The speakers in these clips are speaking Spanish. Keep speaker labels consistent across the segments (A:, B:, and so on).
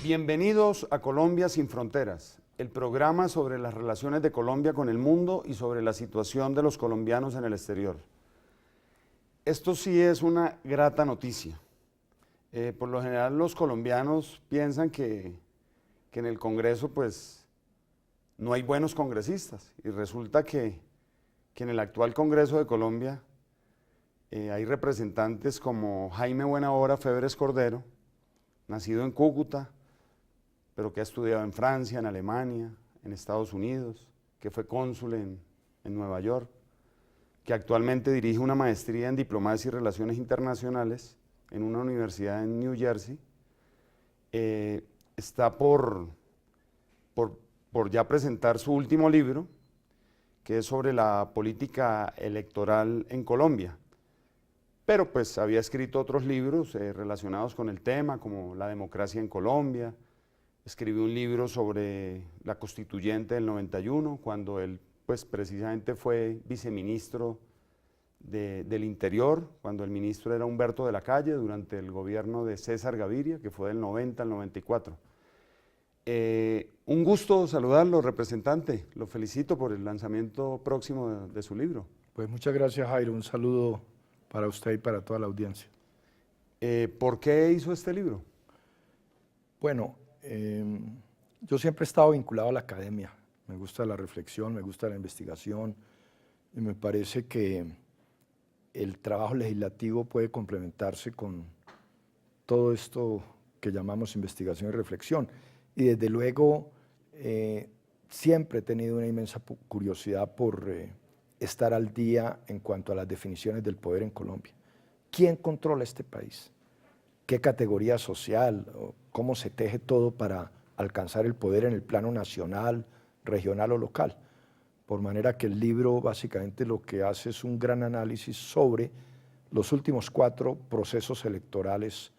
A: Bienvenidos a Colombia sin Fronteras, el programa sobre las relaciones de Colombia con el mundo y sobre la situación de los colombianos en el exterior. Esto sí es una grata noticia. Por lo general los colombianos piensan que en el Congreso pues no hay buenos congresistas y resulta que en el actual Congreso de Colombia hay representantes como Jaime Buenahora Febres Cordero, nacido en Cúcuta, pero que ha estudiado en Francia, en Alemania, en Estados Unidos, que fue cónsul en Nueva York, que actualmente dirige una maestría en Diplomacia y Relaciones Internacionales en una universidad en New Jersey. Está por ya presentar su último libro, que es sobre la política electoral en Colombia. Pero pues había escrito otros libros relacionados con el tema, como La democracia en Colombia. Escribió un libro sobre la constituyente del 91, cuando él pues precisamente fue viceministro del Interior, cuando el ministro era Humberto de la Calle, durante el gobierno de César Gaviria, que fue del 90 al 94. Un gusto saludarlo, representante. Lo felicito por el lanzamiento próximo de su libro.
B: Pues muchas gracias, Jairo. Un saludo para usted y para toda la audiencia.
A: ¿Por qué hizo este libro?
B: Bueno, yo siempre he estado vinculado a la academia. Me gusta la reflexión, me gusta la investigación y me parece que el trabajo legislativo puede complementarse con todo esto que llamamos investigación y reflexión. Y desde luego siempre he tenido una inmensa curiosidad por estar al día en cuanto a las definiciones del poder en Colombia. ¿Quién controla este país? ¿Qué categoría social? ¿Cómo se teje todo para alcanzar el poder en el plano nacional, regional o local? Por manera que el libro básicamente lo que hace es un gran análisis sobre los últimos 4 procesos electorales,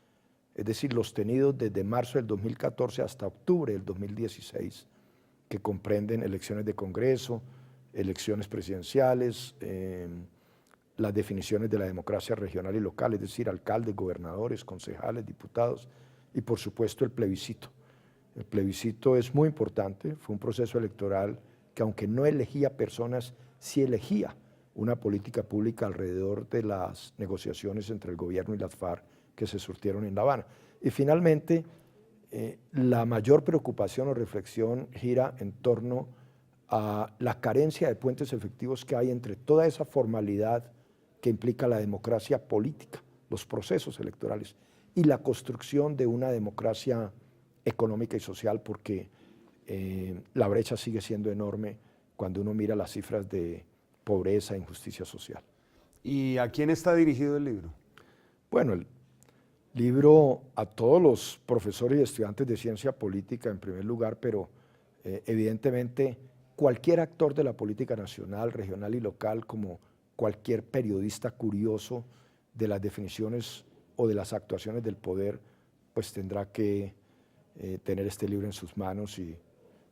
B: es decir, los tenidos desde marzo del 2014 hasta octubre del 2016, que comprenden elecciones de Congreso, elecciones presidenciales, las definiciones de la democracia regional y local, es decir, alcaldes, gobernadores, concejales, diputados y por supuesto el plebiscito. El plebiscito es muy importante, fue un proceso electoral que aunque no elegía personas, sí elegía una política pública alrededor de las negociaciones entre el gobierno y las FARC que se surtieron en La Habana. Y finalmente, la mayor preocupación o reflexión gira en torno a la carencia de puentes efectivos que hay entre toda esa formalidad que implica la democracia política, los procesos electorales, y la construcción de una democracia económica y social, porque la brecha sigue siendo enorme cuando uno mira las cifras de pobreza e injusticia social.
A: ¿Y a quién está dirigido el libro?
B: Bueno, el libro a todos los profesores y estudiantes de ciencia política en primer lugar, pero evidentemente cualquier actor de la política nacional, regional y local, como cualquier periodista curioso de las definiciones o de las actuaciones del poder, pues tendrá que tener este libro en sus manos y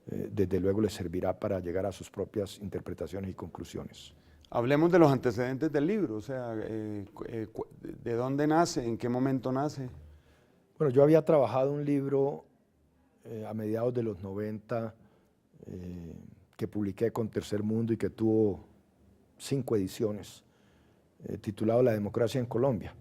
B: desde luego le servirá para llegar a sus propias interpretaciones y conclusiones.
A: Hablemos de los antecedentes del libro, o sea, ¿de dónde nace? ¿En qué momento nace?
B: Bueno, yo había trabajado un libro a mediados de los 90 que publiqué con Tercer Mundo y que tuvo 5 ediciones, titulado La democracia en Colombia.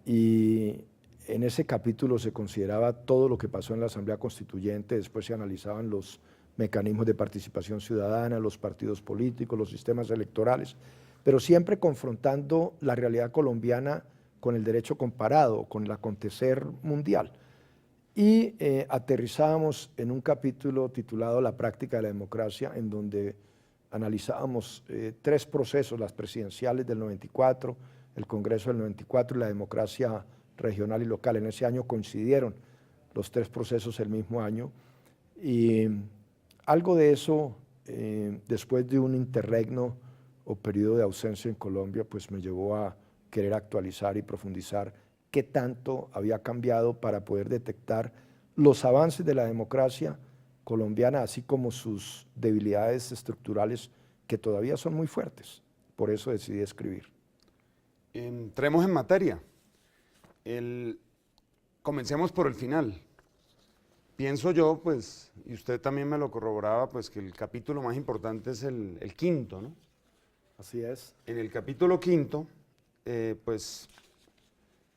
B: Y en ese capítulo se consideraba todo lo que pasó en la Asamblea Constituyente, después se analizaban los mecanismos de participación ciudadana, los partidos políticos, los sistemas electorales, pero siempre confrontando la realidad colombiana con el derecho comparado, con el acontecer mundial. Y aterrizábamos en un capítulo titulado La práctica de la democracia, en donde analizábamos 3 procesos, las presidenciales del 94, el Congreso del 94 y la democracia regional y local. En ese año coincidieron los 3 procesos el mismo año y algo de eso, después de un interregno o periodo de ausencia en Colombia, pues me llevó a querer actualizar y profundizar qué tanto había cambiado para poder detectar los avances de la democracia colombiana, así como sus debilidades estructurales que todavía son muy fuertes. Por eso decidí escribir.
A: Entremos en materia. Comencemos por el final. Pienso yo, pues, y usted también me lo corroboraba, pues que el capítulo más importante es el quinto, ¿no?
B: Así es.
A: En el capítulo quinto, pues,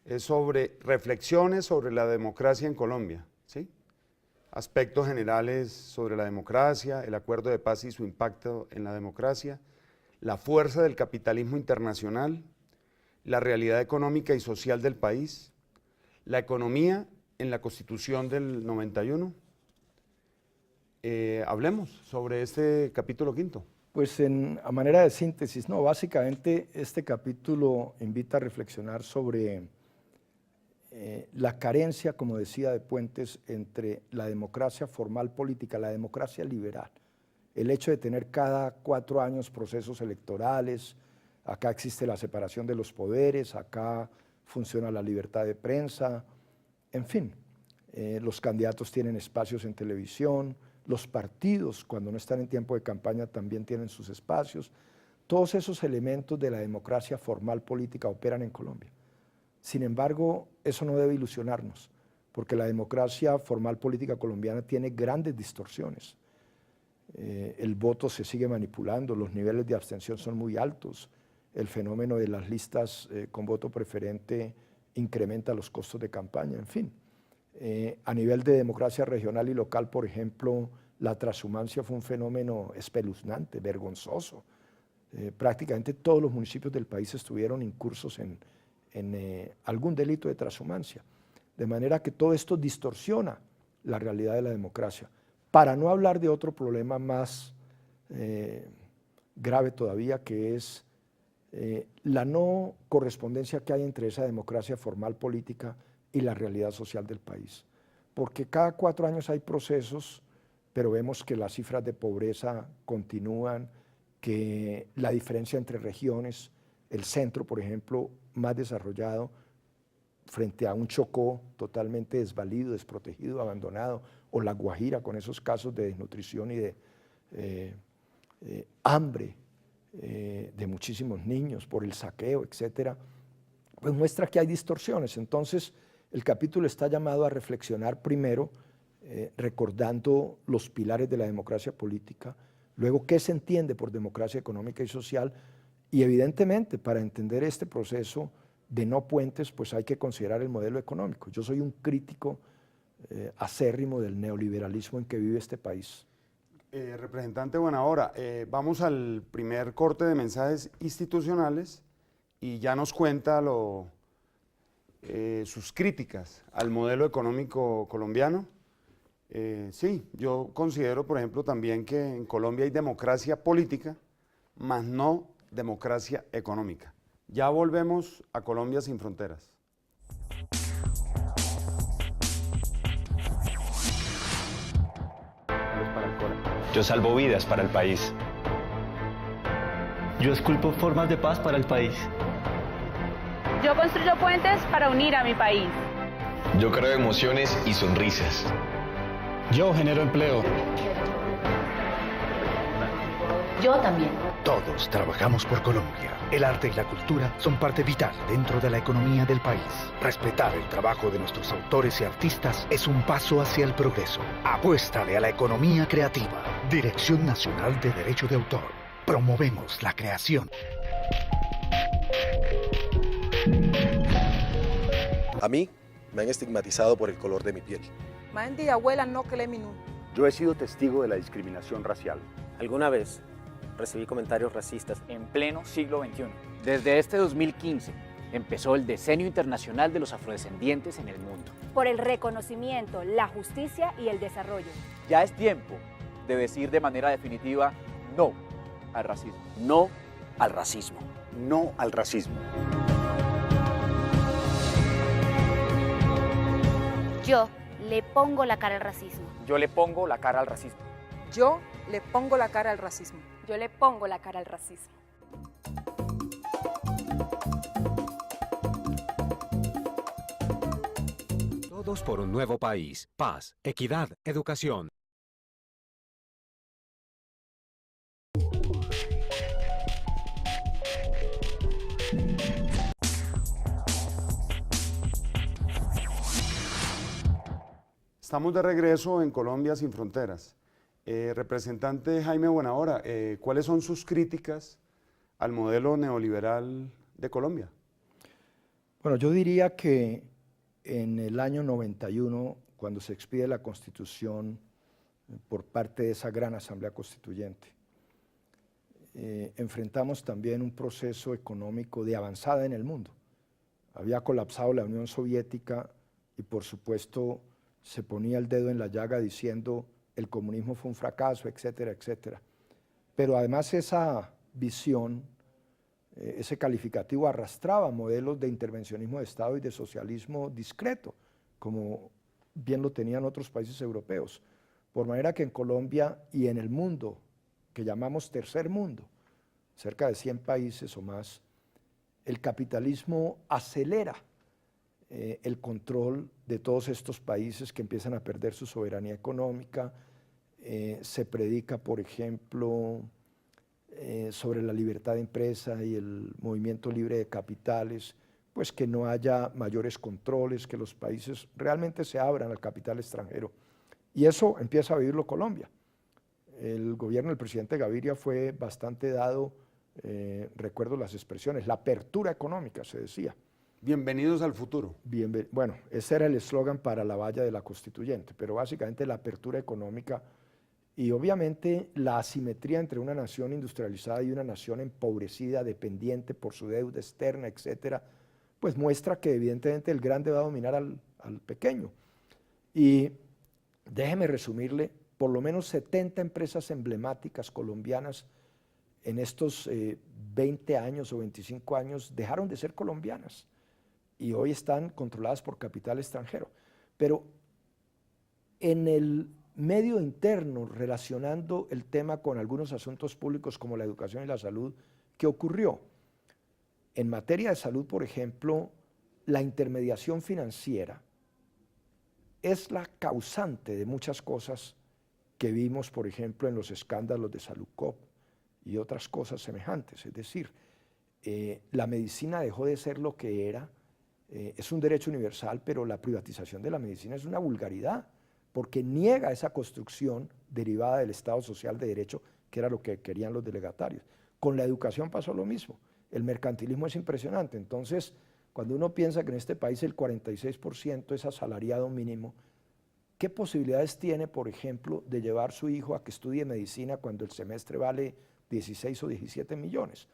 A: es sobre reflexiones sobre la democracia en Colombia, ¿sí? Aspectos generales sobre la democracia, el acuerdo de paz y su impacto en la democracia, la fuerza del capitalismo internacional, la realidad económica y social del país, la economía en la Constitución del 91. Hablemos sobre este capítulo quinto.
B: Pues a manera de síntesis, no, básicamente este capítulo invita a reflexionar sobre la carencia, como decía, de puentes entre la democracia formal política, la democracia liberal. El hecho de tener cada 4 años procesos electorales, acá existe la separación de los poderes, acá funciona la libertad de prensa, en fin, los candidatos tienen espacios en televisión, los partidos cuando no están en tiempo de campaña también tienen sus espacios. Todos esos elementos de la democracia formal política operan en Colombia. Sin embargo, eso no debe ilusionarnos, porque la democracia formal política colombiana tiene grandes distorsiones. El voto se sigue manipulando, los niveles de abstención son muy altos, el fenómeno de las listas con voto preferente incrementa los costos de campaña, en fin. A nivel de democracia regional y local, por ejemplo, la transhumancia fue un fenómeno espeluznante, vergonzoso. Prácticamente todos los municipios del país estuvieron incursos en algún delito de transhumancia. De manera que todo esto distorsiona la realidad de la democracia. Para no hablar de otro problema más grave todavía, que es la no correspondencia que hay entre esa democracia formal política y la realidad social del país. Porque cada 4 años hay procesos, pero vemos que las cifras de pobreza continúan, que la diferencia entre regiones, el centro, por ejemplo, más desarrollado, frente a un Chocó totalmente desvalido, desprotegido, abandonado, o la Guajira con esos casos de desnutrición y de hambre de muchísimos niños por el saqueo, etcétera, pues muestra que hay distorsiones. Entonces, el capítulo está llamado a reflexionar primero, recordando los pilares de la democracia política, luego qué se entiende por democracia económica y social, y evidentemente para entender este proceso de no puentes, pues hay que considerar el modelo económico. Yo soy un crítico acérrimo del neoliberalismo en que vive este país.
A: Representante Buenahora, vamos al primer corte de mensajes institucionales y ya nos cuenta sus críticas al modelo económico colombiano. Sí, yo considero, por ejemplo, también que en Colombia hay democracia política, más no democracia económica. Ya volvemos a Colombia sin fronteras.
C: Yo salvo vidas para el país.
D: Yo esculpo formas de paz para el país.
E: Yo construyo puentes para unir a mi país.
C: Yo creo emociones y sonrisas.
F: Yo genero empleo.
G: Yo también.
H: Todos trabajamos por Colombia. El arte y la cultura son parte vital dentro de la economía del país. Respetar el trabajo de nuestros autores y artistas es un paso hacia el progreso. Apuéstale a la economía creativa. Dirección Nacional de Derecho de Autor. Promovemos la creación.
I: A mí me han estigmatizado por el color de mi piel.
J: Mandi, abuela, no que le minú.
K: Yo he sido testigo de la discriminación racial.
L: ¿Alguna vez recibí comentarios racistas?
M: En pleno siglo XXI.
N: Desde este 2015 empezó el Decenio Internacional de los Afrodescendientes en el mundo.
O: Por el reconocimiento, la justicia y el desarrollo.
M: Ya es tiempo de decir de manera definitiva no al racismo.
K: No al racismo.
I: No al racismo.
O: Yo le pongo la cara al racismo.
M: Yo le pongo la cara al racismo.
J: Yo le pongo la cara al racismo.
O: Yo le pongo la cara al racismo.
P: Todos por un nuevo país. Paz, equidad, educación.
A: Estamos de regreso en Colombia sin fronteras. Representante Jaime Buenahora, ¿cuáles son sus críticas al modelo neoliberal de Colombia?
B: Bueno, yo diría que en el año 91, cuando se expide la Constitución por parte de esa gran Asamblea Constituyente, enfrentamos también un proceso económico de avanzada en el mundo. Había colapsado la Unión Soviética y por supuesto se ponía el dedo en la llaga diciendo el comunismo fue un fracaso, etcétera, etcétera. Pero además esa visión, ese calificativo arrastraba modelos de intervencionismo de Estado y de socialismo discreto, como bien lo tenían otros países europeos. Por manera que en Colombia y en el mundo, que llamamos tercer mundo, cerca de 100 países o más, el capitalismo acelera el control de todos estos países que empiezan a perder su soberanía económica. Se predica, por ejemplo, sobre la libertad de empresa y el movimiento libre de capitales, pues que no haya mayores controles, que los países realmente se abran al capital extranjero. Y eso empieza a vivirlo Colombia. El gobierno del presidente Gaviria fue bastante dado, recuerdo las expresiones, la apertura económica, se decía.
A: Bienvenidos al futuro.
B: Bueno, ese era el eslogan para la valla de la Constituyente, pero básicamente la apertura económica y obviamente la asimetría entre una nación industrializada y una nación empobrecida, dependiente por su deuda externa, etcétera, pues muestra que evidentemente el grande va a dominar al pequeño. Y déjeme resumirle, por lo menos 70 empresas emblemáticas colombianas en estos 20 años o 25 años dejaron de ser colombianas y hoy están controladas por capital extranjero. Pero en el medio interno, relacionando el tema con algunos asuntos públicos como la educación y la salud, ¿qué ocurrió? En materia de salud, por ejemplo, la intermediación financiera es la causante de muchas cosas que vimos, por ejemplo, en los escándalos de Salucop y otras cosas semejantes. Es decir, la medicina dejó de ser lo que era, es un derecho universal, pero la privatización de la medicina es una vulgaridad, porque niega esa construcción derivada del Estado social de derecho, que era lo que querían los delegatarios. Con la educación pasó lo mismo, el mercantilismo es impresionante. Entonces, cuando uno piensa que en este país el 46% es asalariado mínimo, ¿qué posibilidades tiene, por ejemplo, de llevar su hijo a que estudie medicina cuando el semestre vale 16 o 17 millones?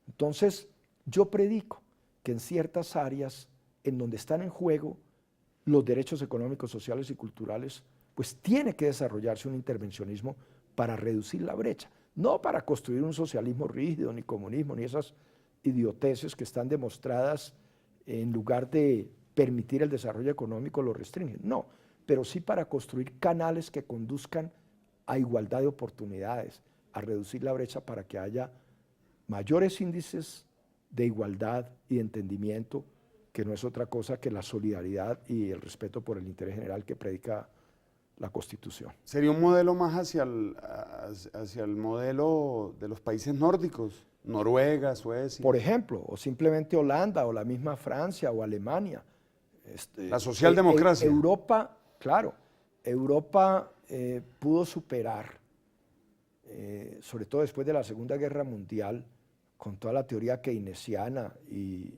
B: Entonces, yo predico que en ciertas áreas en donde están en juego los derechos económicos, sociales y culturales, pues tiene que desarrollarse un intervencionismo para reducir la brecha, no para construir un socialismo rígido, ni comunismo, ni esas idioteces que están demostradas en lugar de permitir el desarrollo económico lo restringen, no, pero sí para construir canales que conduzcan a igualdad de oportunidades, a reducir la brecha para que haya mayores índices de igualdad y de entendimiento, que no es otra cosa que la solidaridad y el respeto por el interés general que predica la Constitución.
A: ¿Sería un modelo más hacia el modelo de los países nórdicos? Noruega, Suecia.
B: Por ejemplo, o simplemente Holanda, o la misma Francia, o Alemania.
A: La socialdemocracia.
B: Europa, claro, Europa pudo superar, sobre todo después de la Segunda Guerra Mundial, con toda la teoría keynesiana y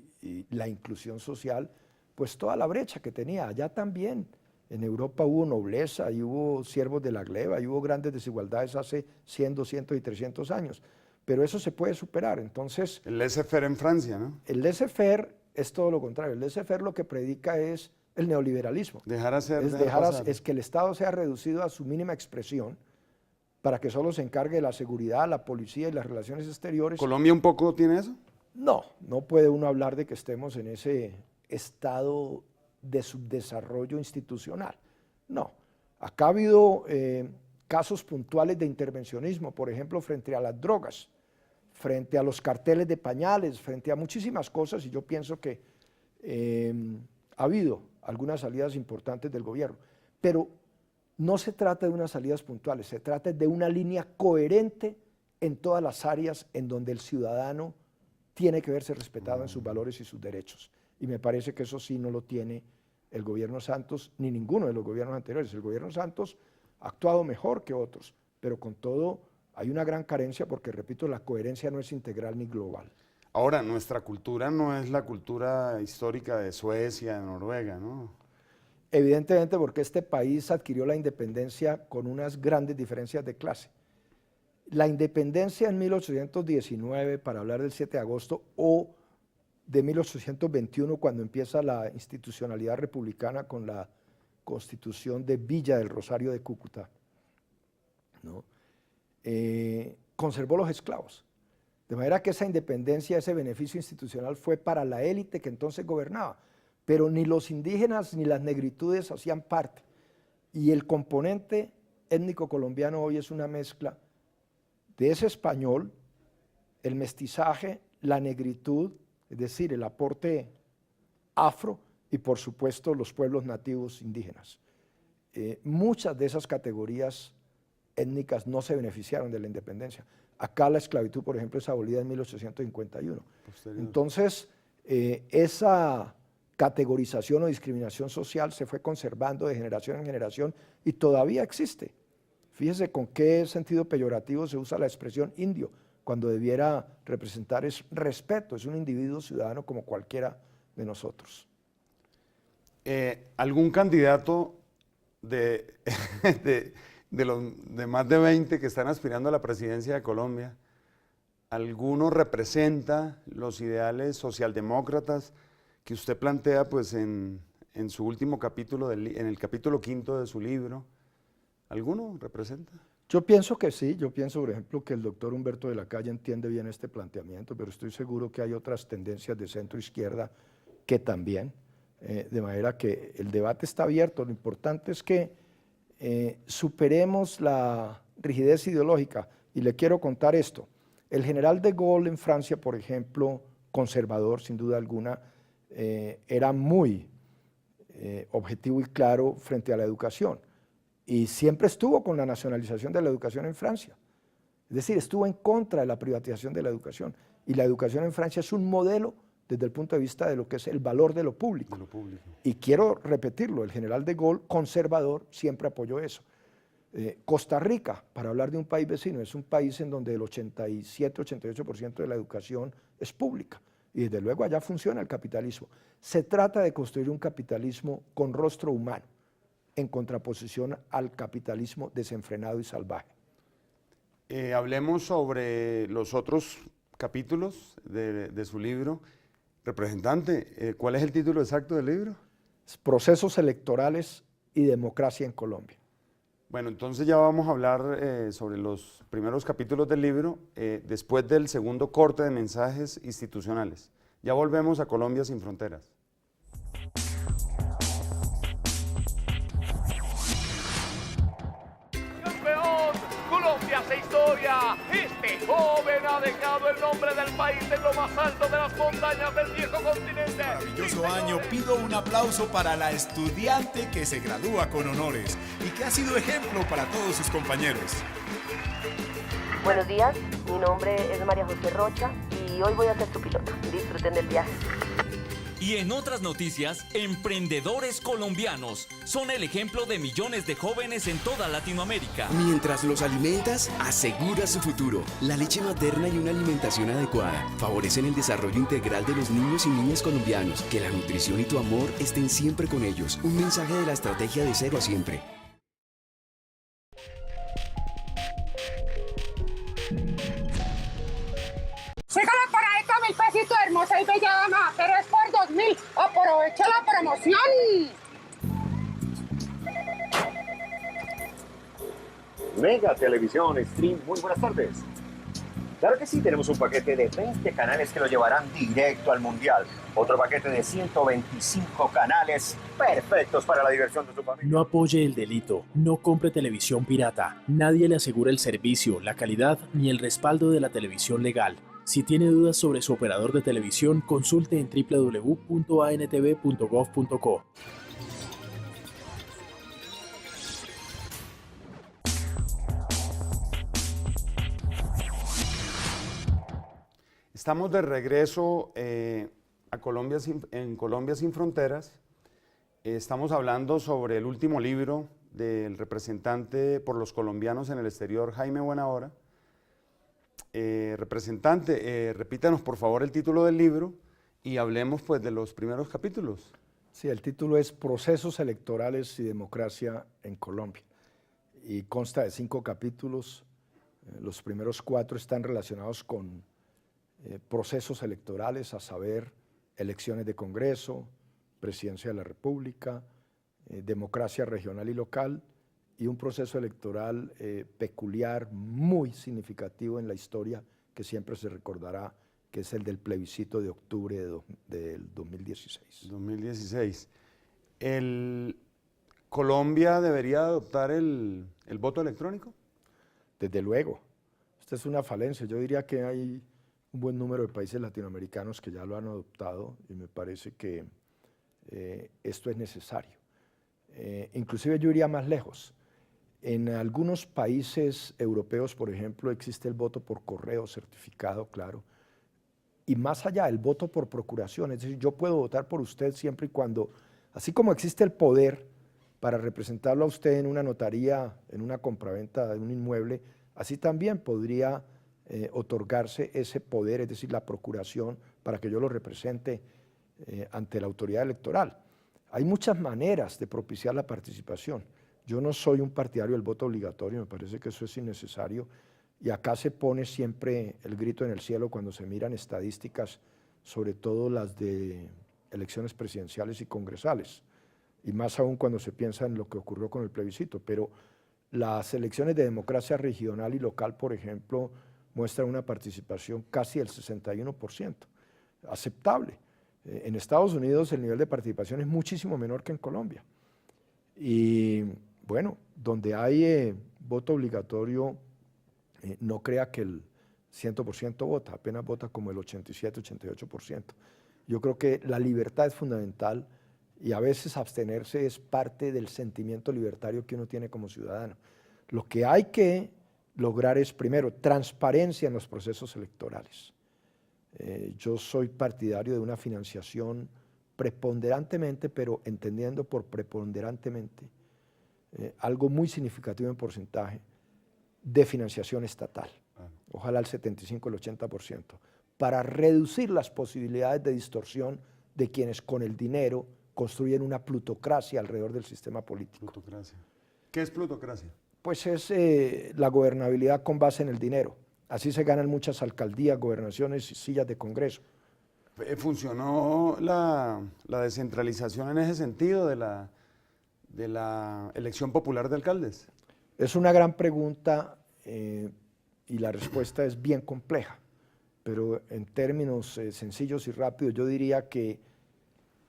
B: la inclusión social, pues toda la brecha que tenía. Allá también, en Europa hubo nobleza, y hubo siervos de la gleba, y hubo grandes desigualdades hace 100, 200 y 300 años. Pero eso se puede superar, entonces...
A: El laissez-faire en Francia, ¿no?
B: El laissez-faire es todo lo contrario. El laissez-faire lo que predica es el neoliberalismo.
A: Dejar hacer,
B: es que el Estado sea reducido a su mínima expresión para que solo se encargue de la seguridad, la policía y las relaciones exteriores.
A: ¿Colombia un poco tiene eso?
B: No, no puede uno hablar de que estemos en ese estado de subdesarrollo institucional. No, acá ha habido casos puntuales de intervencionismo, por ejemplo, frente a las drogas, frente a los carteles de pañales, frente a muchísimas cosas, y yo pienso que ha habido algunas salidas importantes del gobierno, pero no se trata de unas salidas puntuales, se trata de una línea coherente en todas las áreas en donde el ciudadano tiene que verse respetado en sus valores y sus derechos. Y me parece que eso sí no lo tiene el gobierno Santos, ni ninguno de los gobiernos anteriores. El gobierno Santos ha actuado mejor que otros, pero con todo hay una gran carencia porque, repito, la coherencia no es integral ni global.
A: Ahora, nuestra cultura no es la cultura histórica de Suecia, de Noruega, ¿no?
B: Evidentemente porque este país adquirió la independencia con unas grandes diferencias de clase. La independencia en 1819, para hablar del 7 de agosto, o de 1821, cuando empieza la institucionalidad republicana con la Constitución de Villa del Rosario de Cúcuta, ¿no? Conservó los esclavos. De manera que esa independencia, ese beneficio institucional fue para la élite que entonces gobernaba, pero ni los indígenas ni las negritudes hacían parte. Y el componente étnico colombiano hoy es una mezcla de ese español, el mestizaje, la negritud, es decir, el aporte afro y por supuesto los pueblos nativos indígenas. Muchas de esas categorías étnicas no se beneficiaron de la independencia. Acá la esclavitud, por ejemplo, es abolida en 1851. Entonces, esa categorización o discriminación social se fue conservando de generación en generación y todavía existe. Fíjese con qué sentido peyorativo se usa la expresión indio, cuando debiera representar es respeto, es un individuo ciudadano como cualquiera de nosotros.
A: ¿Algún candidato de más de 20 que están aspirando a la presidencia de Colombia, alguno representa los ideales socialdemócratas que usted plantea pues, en su último capítulo, en el capítulo 5 de su libro? ¿Alguno representa?
B: Yo pienso que sí, yo pienso, por ejemplo, que el doctor Humberto de la Calle entiende bien este planteamiento, pero estoy seguro que hay otras tendencias de centro-izquierda que también, de manera que el debate está abierto. Lo importante es que superemos la rigidez ideológica, y le quiero contar esto. El general de Gaulle en Francia, por ejemplo, conservador, sin duda alguna, era muy objetivo y claro frente a la educación. Y siempre estuvo con la nacionalización de la educación en Francia. Es decir, estuvo en contra de la privatización de la educación. Y la educación en Francia es un modelo desde el punto de vista de lo que es el valor de lo público. Y quiero repetirlo, el general de Gaulle, conservador, siempre apoyó eso. Costa Rica, para hablar de un país vecino, es un país en donde el 87-88% de la educación es pública. Y desde luego allá funciona el capitalismo. Se trata de construir un capitalismo con rostro humano, en contraposición al capitalismo desenfrenado y salvaje.
A: Hablemos sobre los otros capítulos de su libro. Representante, ¿cuál es el título exacto del libro?
B: Procesos electorales y democracia en Colombia.
A: Bueno, entonces ya vamos a hablar sobre los primeros capítulos del libro después del segundo corte de mensajes institucionales. Ya volvemos a Colombia sin fronteras.
Q: Colombia hace historia. Este joven ha dejado el nombre del país en lo más alto de las montañas del viejo continente.
R: Maravilloso año. Pido un aplauso para la estudiante que se gradúa con honores y que ha sido ejemplo para todos sus compañeros.
S: Buenos días, mi nombre es María José Rocha y hoy voy a ser tu piloto. Disfruten del viaje.
T: Y en otras noticias, emprendedores colombianos son el ejemplo de millones de jóvenes en toda Latinoamérica.
U: Mientras los alimentas, asegura su futuro. La leche materna y una alimentación adecuada favorecen el desarrollo integral de los niños y niñas colombianos. Que la nutrición y tu amor estén siempre con ellos. Un mensaje de la estrategia de Cero a Siempre.
V: Sígame para esto, 1000 pesitos, hermosa y bella dama, pero es por 2000. Aproveche la promoción.
W: Mega Televisión Stream, muy buenas tardes. Claro que sí, tenemos un paquete de 20 canales que lo llevarán directo al Mundial. Otro paquete de 125 canales perfectos para la diversión de su familia.
X: No apoye el delito, no compre televisión pirata. Nadie le asegura el servicio, la calidad ni el respaldo de la televisión legal. Si tiene dudas sobre su operador de televisión, consulte en www.antv.gov.co.
A: Estamos de regreso a Colombia sin Fronteras Estamos hablando sobre el último libro del representante por los colombianos en el exterior, Jaime Buenahora. Representante, repítanos por favor el título del libro y hablemos pues de los primeros capítulos.
B: Sí, el título es Procesos electorales y democracia en Colombia y consta de 5 capítulos. Los primeros 4 están relacionados con procesos electorales, a saber, elecciones de Congreso, Presidencia de la República, democracia regional y local, y un proceso electoral peculiar, muy significativo en la historia, que siempre se recordará, que es el del plebiscito de octubre del 2016.
A: 2016. ¿Colombia debería adoptar el voto electrónico?
B: Desde luego. Esta es una falencia. Yo diría que hay un buen número de países latinoamericanos que ya lo han adoptado y me parece que esto es necesario. Inclusive yo iría más lejos. En algunos países europeos, por ejemplo, existe el voto por correo certificado, claro, y más allá, el voto por procuración, es decir, yo puedo votar por usted siempre y cuando, así como existe el poder para representarlo a usted en una notaría, en una compraventa de un inmueble, así también podría otorgarse ese poder, es decir, la procuración, para que yo lo represente ante la autoridad electoral. Hay muchas maneras de propiciar la participación. Yo no soy un partidario del voto obligatorio, me parece que eso es innecesario, y acá se pone siempre el grito en el cielo cuando se miran estadísticas, sobre todo las de elecciones presidenciales y congresales, y más aún cuando se piensa en lo que ocurrió con el plebiscito, pero las elecciones de democracia regional y local, por ejemplo, muestran una participación casi del 61%, aceptable. En Estados Unidos el nivel de participación es muchísimo menor que en Colombia. Y bueno, donde hay voto obligatorio, no crea que el 100% vota, apenas vota como el 87-88%. Yo creo que la libertad es fundamental y a veces abstenerse es parte del sentimiento libertario que uno tiene como ciudadano. Lo que hay que lograr es, primero, transparencia en los procesos electorales. Yo soy partidario de una financiación preponderantemente, pero entendiendo por preponderantemente algo muy significativo en porcentaje de financiación estatal, ojalá el 75 o el 80%, para reducir las posibilidades de distorsión de quienes con el dinero construyen una plutocracia alrededor del sistema político.
A: Plutocracia. ¿Qué es plutocracia?
B: Pues es la gobernabilidad con base en el dinero. Así se ganan muchas alcaldías, gobernaciones y sillas de Congreso.
A: ¿Funcionó la descentralización en ese sentido de la elección popular de alcaldes?
B: Es una gran pregunta y la respuesta es bien compleja, pero en términos sencillos y rápidos yo diría que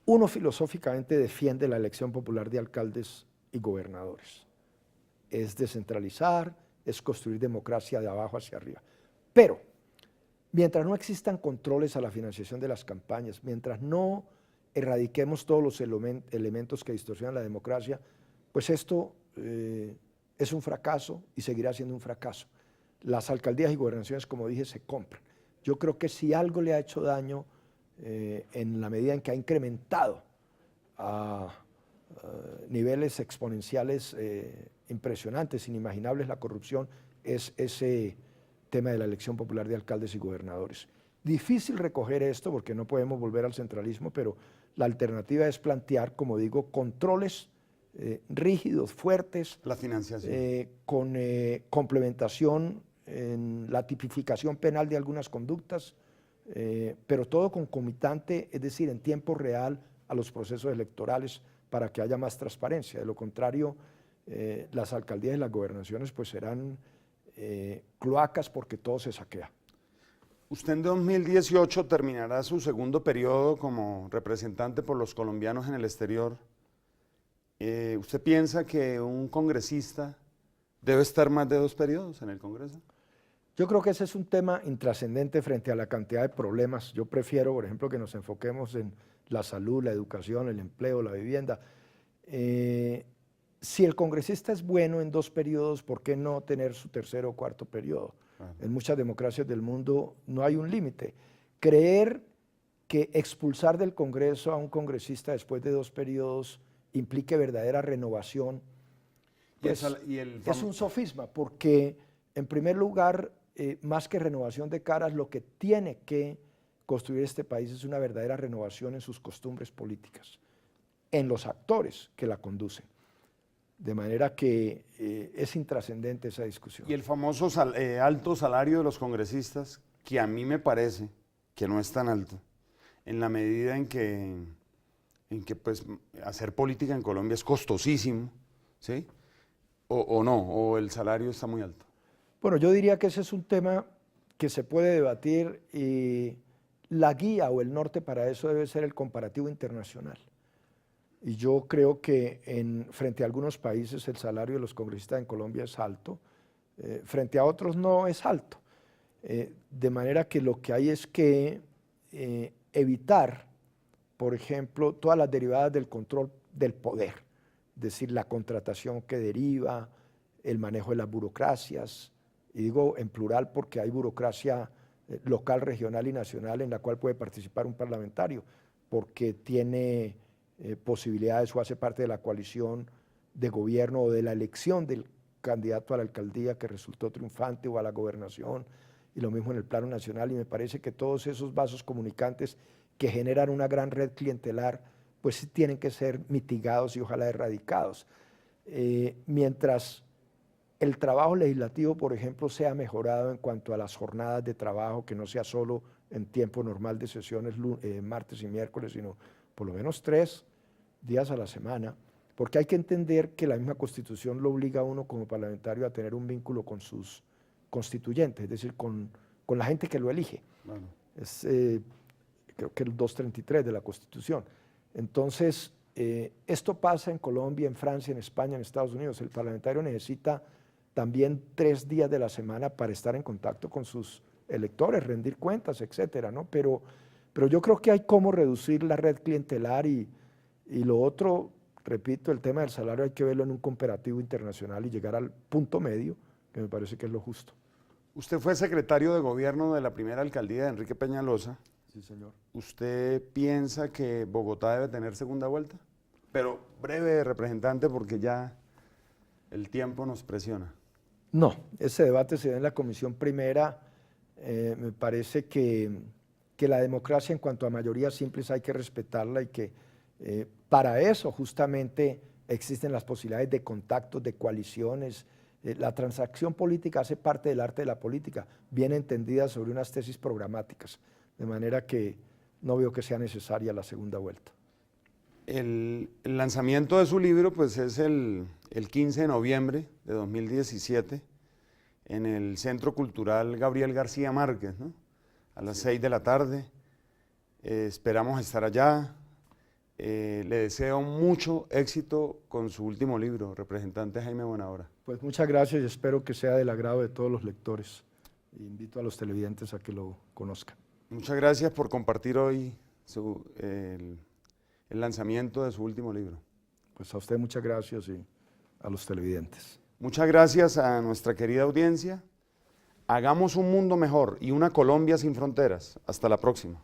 B: uno filosóficamente defiende la elección popular de alcaldes y gobernadores. Es descentralizar, es construir democracia de abajo hacia arriba. Pero mientras no existan controles a la financiación de las campañas, mientras no erradiquemos todos los elementos que distorsionan la democracia, pues esto es un fracaso y seguirá siendo un fracaso. Las alcaldías y gobernaciones, como dije, se compran. Yo creo que si algo le ha hecho daño en la medida en que ha incrementado a niveles exponenciales impresionantes, inimaginables la corrupción, es ese tema de la elección popular de alcaldes y gobernadores. Difícil recoger esto porque no podemos volver al centralismo, pero la alternativa es plantear, como digo, controles rígidos, fuertes,
A: la financiación,
B: con complementación en la tipificación penal de algunas conductas, pero todo concomitante, es decir, en tiempo real a los procesos electorales para que haya más transparencia. De lo contrario, las alcaldías y las gobernaciones pues serán cloacas porque todo se saquea.
A: Usted en 2018 terminará su segundo periodo como representante por los colombianos en el exterior. ¿Usted piensa que un congresista debe estar más de 2 periodos en el Congreso?
B: Yo creo que ese es un tema intrascendente frente a la cantidad de problemas. Yo prefiero, por ejemplo, que nos enfoquemos en la salud, la educación, el empleo, la vivienda. Si el congresista es bueno en 2 periodos, ¿por qué no tener su tercero o cuarto periodo? En muchas democracias del mundo no hay un límite. Creer que expulsar del Congreso a un congresista después de 2 periodos implique verdadera renovación, pues, es un sofisma, porque en primer lugar, más que renovación de caras, lo que tiene que construir este país es una verdadera renovación en sus costumbres políticas, en los actores que la conducen. De manera que es intrascendente esa discusión.
A: Y el famoso alto salario de los congresistas, que a mí me parece que no es tan alto, en la medida en que pues, hacer política en Colombia es costosísimo, ¿sí? O no, o el salario está muy alto.
B: Bueno, yo diría que ese es un tema que se puede debatir y la guía o el norte para eso debe ser el comparativo internacional. Y yo creo que frente a algunos países el salario de los congresistas en Colombia es alto, frente a otros no es alto. De manera que lo que hay es que evitar, por ejemplo, todas las derivadas del control del poder, es decir, la contratación que deriva, el manejo de las burocracias, y digo en plural porque hay burocracia local, regional y nacional en la cual puede participar un parlamentario, porque tiene posibilidades o hace parte de la coalición de gobierno o de la elección del candidato a la alcaldía que resultó triunfante o a la gobernación, y lo mismo en el plano nacional, y me parece que todos esos vasos comunicantes que generan una gran red clientelar, pues sí tienen que ser mitigados y ojalá erradicados. Mientras el trabajo legislativo, por ejemplo, sea mejorado en cuanto a las jornadas de trabajo, que no sea solo en tiempo normal de sesiones martes y miércoles, sino por lo menos 3 días a la semana, porque hay que entender que la misma Constitución lo obliga a uno como parlamentario a tener un vínculo con sus constituyentes, es decir, con la gente que lo elige. Bueno. Es creo que el 233 de la Constitución. Entonces, esto pasa en Colombia, en Francia, en España, en Estados Unidos. El parlamentario necesita también 3 días de la semana para estar en contacto con sus electores, rendir cuentas, etcétera, ¿no? Pero yo creo que hay cómo reducir la red clientelar y lo otro, repito, el tema del salario hay que verlo en un comparativo internacional y llegar al punto medio, que me parece que es lo justo.
A: Usted fue secretario de gobierno de la primera alcaldía de Enrique Peñalosa.
B: Sí, señor.
A: ¿Usted piensa que Bogotá debe tener segunda vuelta? Pero breve, representante, porque ya el tiempo nos presiona.
B: No, ese debate se da en la comisión primera. Me parece que la democracia en cuanto a mayorías simples hay que respetarla y que para eso justamente existen las posibilidades de contactos, de coaliciones. La transacción política hace parte del arte de la política, bien entendida sobre unas tesis programáticas, de manera que no veo que sea necesaria la segunda vuelta.
A: El lanzamiento de su libro pues, es el 15 de noviembre de 2017 en el Centro Cultural Gabriel García Márquez, ¿no? A las 6 de la tarde. Esperamos estar allá. Le deseo mucho éxito con su último libro, representante Jaime Buenahora.
B: Pues muchas gracias y espero que sea del agrado de todos los lectores. Invito a los televidentes a que lo conozcan.
A: Muchas gracias por compartir hoy el lanzamiento de su último libro.
B: Pues a usted muchas gracias y a los televidentes.
A: Muchas gracias a nuestra querida audiencia. Hagamos un mundo mejor y una Colombia sin fronteras. Hasta la próxima.